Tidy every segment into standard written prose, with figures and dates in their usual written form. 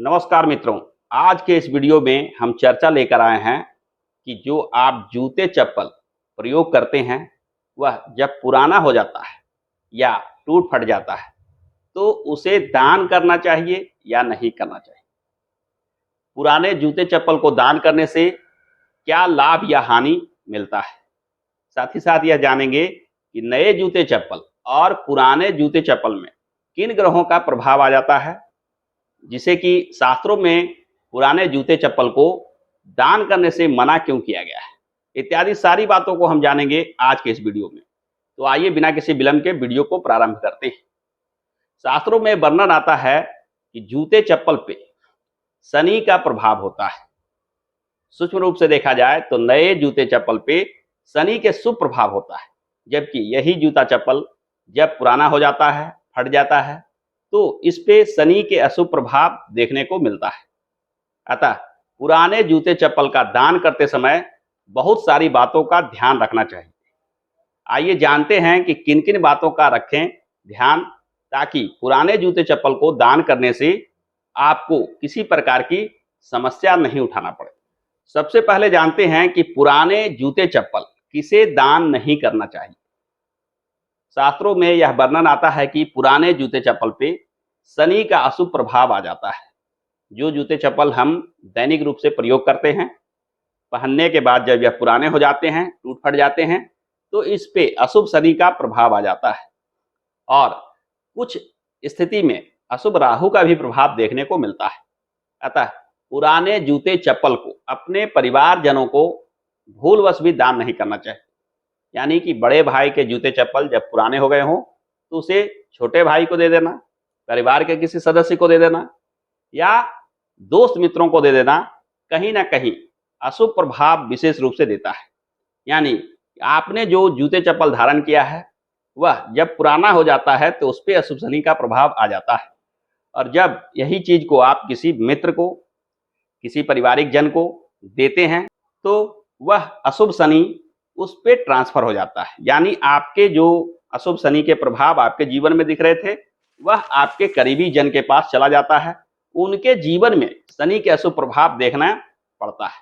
नमस्कार मित्रों। आज के इस वीडियो में हम चर्चा लेकर आए हैं कि जो आप जूते चप्पल प्रयोग करते हैं वह जब पुराना हो जाता है या टूट फट जाता है तो उसे दान करना चाहिए या नहीं करना चाहिए। पुराने जूते चप्पल को दान करने से क्या लाभ या हानि मिलता है। साथ ही साथ यह जानेंगे कि नए जूते चप्पल और पुराने जूते चप्पल में किन ग्रहों का प्रभाव आ जाता है, जिसे कि शास्त्रों में पुराने जूते चप्पल को दान करने से मना क्यों किया गया है। इत्यादि सारी बातों को हम जानेंगे आज के इस वीडियो में। तो आइए बिना किसी विलंब के वीडियो को प्रारंभ करते हैं। शास्त्रों में वर्णन आता है कि जूते चप्पल पे शनि का प्रभाव होता है। सूक्ष्म रूप से देखा जाए तो नए जूते चप्पल पे शनि के शुभ प्रभाव होता है, जबकि यही जूता चप्पल जब पुराना हो जाता है, फट जाता है, तो इस पे शनि के अशुभ प्रभाव देखने को मिलता है। अतः पुराने जूते चप्पल का दान करते समय बहुत सारी बातों का ध्यान रखना चाहिए। आइए जानते हैं कि किन किन बातों का रखें ध्यान, ताकि पुराने जूते चप्पल को दान करने से आपको किसी प्रकार की समस्या नहीं उठाना पड़े। सबसे पहले जानते हैं कि पुराने जूते चप्पल किसे दान नहीं करना चाहिए। शास्त्रों में यह वर्णन आता है कि पुराने जूते चप्पल पे शनि का अशुभ प्रभाव आ जाता है। जो जूते चप्पल हम दैनिक रूप से प्रयोग करते हैं, पहनने के बाद जब यह पुराने हो जाते हैं, टूट फट जाते हैं, तो इस पे अशुभ शनि का प्रभाव आ जाता है और कुछ स्थिति में अशुभ राहु का भी प्रभाव देखने को मिलता है। अतः पुराने जूते चप्पल को अपने परिवारजनों को भूलवश भी दान नहीं करना चाहिए। यानी कि बड़े भाई के जूते चप्पल जब पुराने हो गए हों तो उसे छोटे भाई को दे देना, परिवार के किसी सदस्य को दे देना या दोस्त मित्रों को दे देना, कहीं ना कहीं अशुभ प्रभाव विशेष रूप से देता है। यानी आपने जो जूते चप्पल धारण किया है वह जब पुराना हो जाता है तो उस पर अशुभ शनि का प्रभाव आ जाता है, और जब यही चीज को आप किसी मित्र को, किसी पारिवारिक जन को देते हैं तो वह अशुभ शनि उस पे ट्रांसफर हो जाता है। यानी आपके जो अशुभ शनि के प्रभाव आपके जीवन में दिख रहे थे वह आपके करीबी जन के पास चला जाता है, उनके जीवन में शनि के अशुभ प्रभाव देखना पड़ता है।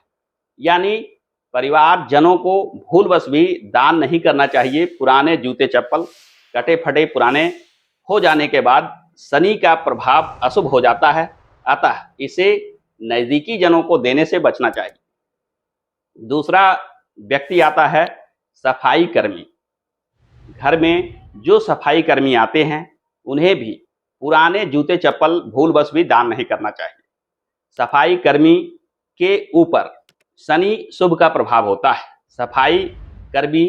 यानी परिवार जनों को भूलवश भी दान नहीं करना चाहिए। पुराने जूते चप्पल कटे फटे पुराने हो जाने के बाद शनि का प्रभाव अशुभ हो जाता है, अतः इसे नजदीकी जनों को देने से बचना चाहिए। दूसरा व्यक्ति आता है सफाई कर्मी। घर में जो सफाई कर्मी आते हैं उन्हें भी पुराने जूते चप्पल भूलवश भी दान नहीं करना चाहिए। सफाई कर्मी के ऊपर शनि शुभ का प्रभाव होता है। सफाई कर्मी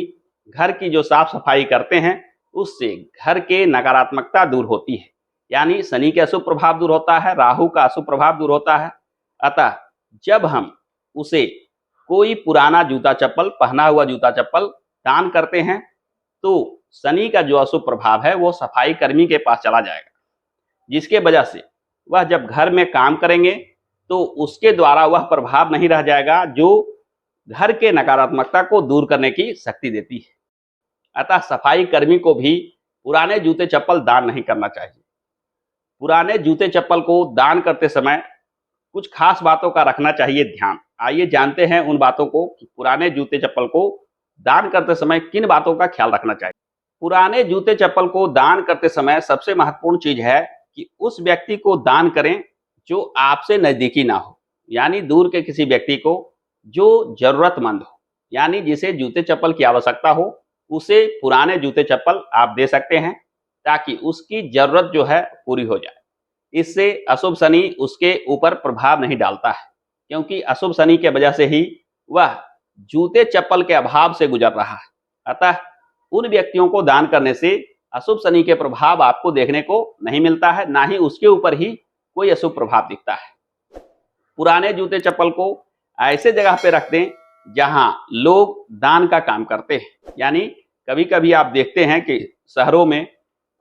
घर की जो साफ सफाई करते हैं उससे घर के नकारात्मकता दूर होती है। यानी शनि के अशुभ प्रभाव दूर होता है, राहु का अशुभ प्रभाव दूर होता है। अतः जब हम उसे कोई पुराना जूता चप्पल, पहना हुआ जूता चप्पल दान करते हैं तो शनि का जो अशुभ प्रभाव है वो सफाई कर्मी के पास चला जाएगा, जिसके वजह से वह जब घर में काम करेंगे तो उसके द्वारा वह प्रभाव नहीं रह जाएगा जो घर के नकारात्मकता को दूर करने की शक्ति देती है। अतः सफाई कर्मी को भी पुराने जूते चप्पल दान नहीं करना चाहिए। पुराने जूते चप्पल को दान करते समय कुछ खास बातों का रखना चाहिए ध्यान। आइए जानते हैं उन बातों को कि पुराने जूते चप्पल को दान करते समय किन बातों का ख्याल रखना चाहिए। पुराने जूते चप्पल को दान करते समय सबसे महत्वपूर्ण चीज है कि उस व्यक्ति को दान करें जो आपसे नजदीकी ना हो। यानी दूर के किसी व्यक्ति को जो जरूरतमंद हो, यानी जिसे जूते चप्पल की आवश्यकता हो, उसे पुराने जूते चप्पल आप दे सकते हैं ताकि उसकी जरूरत जो है पूरी हो जाए। इससे अशुभ शनि उसके ऊपर प्रभाव नहीं डालता है, क्योंकि अशुभ शनि के वजह से ही वह जूते चप्पल के अभाव से गुजर रहा है। अतः उन व्यक्तियों को दान करने से अशुभ शनि के प्रभाव आपको देखने को नहीं मिलता है, ना ही उसके ऊपर ही कोई अशुभ प्रभाव दिखता है। पुराने जूते चप्पल को ऐसे जगह पे रख दें जहां लोग दान का काम करते हैं। यानी कभी कभी आप देखते हैं कि शहरों में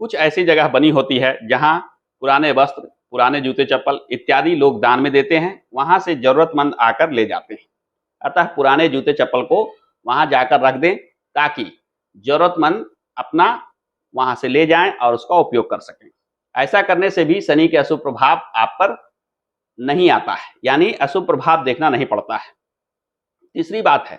कुछ ऐसी जगह बनी होती है जहां पुराने वस्त्र, पुराने जूते चप्पल इत्यादि लोग दान में देते हैं, वहां से जरूरतमंद आकर ले जाते हैं। अतः पुराने जूते चप्पल को वहां जाकर रख दें ताकि जरूरतमंद अपना वहां से ले जाएं और उसका उपयोग कर सकें। ऐसा करने से भी शनि के अशुभ प्रभाव आप पर नहीं आता है, यानी अशुभ प्रभाव देखना नहीं पड़ता है। तीसरी बात है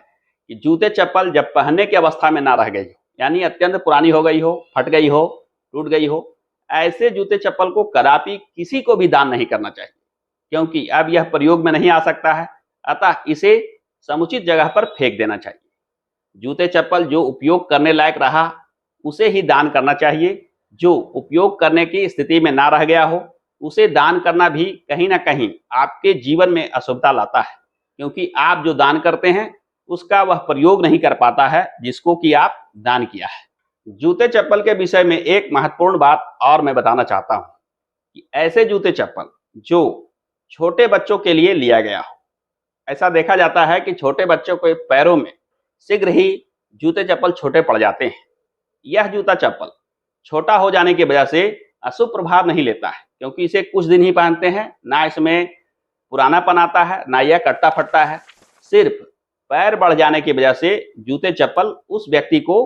कि जूते चप्पल जब पहनने की अवस्था में ना रह गई हो, यानी अत्यंत पुरानी हो गई हो, फट गई हो, टूट गई हो, ऐसे जूते चप्पल को कदापि किसी को भी दान नहीं करना चाहिए, क्योंकि अब यह प्रयोग में नहीं आ सकता है। अतः इसे समुचित जगह पर फेंक देना चाहिए। जूते चप्पल जो उपयोग करने लायक रहा उसे ही दान करना चाहिए। जो उपयोग करने की स्थिति में ना रह गया हो उसे दान करना भी कहीं ना कहीं आपके जीवन में अशुभता लाता है, क्योंकि आप जो दान करते हैं उसका वह प्रयोग नहीं कर पाता है जिसको कि आप दान किया है। जूते चप्पल के विषय में एक महत्वपूर्ण बात और मैं बताना चाहता हूं कि ऐसे जूते चप्पल जो छोटे बच्चों के लिए लिया गया हो, ऐसा देखा जाता है कि छोटे बच्चों के पैरों में शीघ्र ही जूते चप्पल छोटे पड़ जाते हैं। यह जूता चप्पल छोटा हो जाने की वजह से अशुभ प्रभाव नहीं लेता है, क्योंकि इसे कुछ दिन ही पहनते हैं, ना इसमें पुरानापन आता है, ना यह कट्टा फटता है। सिर्फ पैर बढ़ जाने की वजह से जूते चप्पल उस व्यक्ति को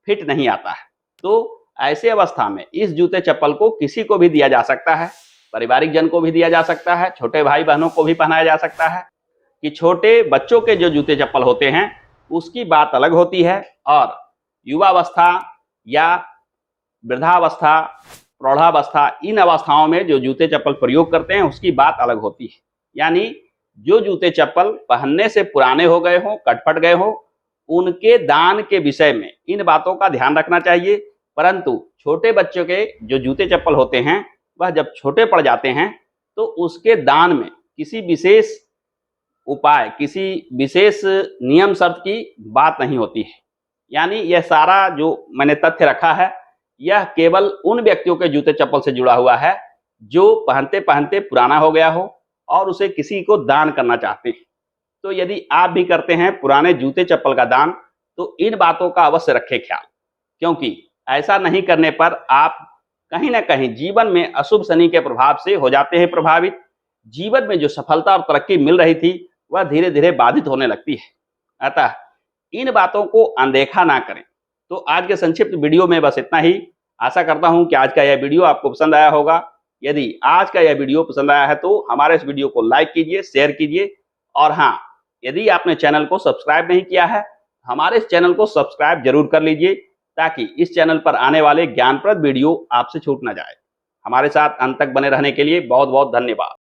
फिट नहीं आता है। तो ऐसे अवस्था में इस जूते चप्पल को किसी को भी दिया जा सकता है, पारिवारिक जन को भी दिया जा सकता है, छोटे भाई बहनों को भी पहनाया जा सकता है। कि छोटे बच्चों के जो जूते चप्पल होते हैं उसकी बात अलग होती है, और युवावस्था या वृद्धावस्था, प्रौढ़ावस्था, इन अवस्थाओं में जो जूते चप्पल प्रयोग करते हैं उसकी बात अलग होती है। यानी जो जूते चप्पल पहनने से पुराने हो गए हों, कटफट गए हों, उनके दान के विषय में इन बातों का ध्यान रखना चाहिए। परंतु छोटे बच्चों के जो जूते चप्पल होते हैं वह जब छोटे पड़ जाते हैं तो उसके दान में किसी विशेष उपाय, किसी विशेष नियम शर्त की बात नहीं होती है। यानी यह सारा जो मैंने तथ्य रखा है यह केवल उन व्यक्तियों के जूते चप्पल से जुड़ा हुआ है जो पहनते पहनते पुराना हो गया हो और उसे किसी को दान करना चाहते हैं। तो यदि आप भी करते हैं पुराने जूते चप्पल का दान तो इन बातों का अवश्य रखें ख्याल, क्योंकि ऐसा नहीं करने पर आप कहीं ना कहीं जीवन में अशुभ शनि के प्रभाव से हो जाते हैं प्रभावित। जीवन में जो सफलता और तरक्की मिल रही थी वह धीरे धीरे बाधित होने लगती है। अतः इन बातों को अनदेखा ना करें। तो आज के संक्षिप्त वीडियो में बस इतना ही। आशा करता हूं कि आज का यह वीडियो आपको पसंद आया होगा। यदि आज का यह वीडियो पसंद आया है तो हमारे इस वीडियो को लाइक कीजिए, शेयर कीजिए, और हाँ, यदि आपने चैनल को सब्सक्राइब नहीं किया है हमारे इस चैनल को सब्सक्राइब जरूर कर लीजिए, ताकि इस चैनल पर आने वाले ज्ञानप्रद वीडियो आपसे छूट ना जाए। हमारे साथ अंत तक बने रहने के लिए बहुत बहुत धन्यवाद।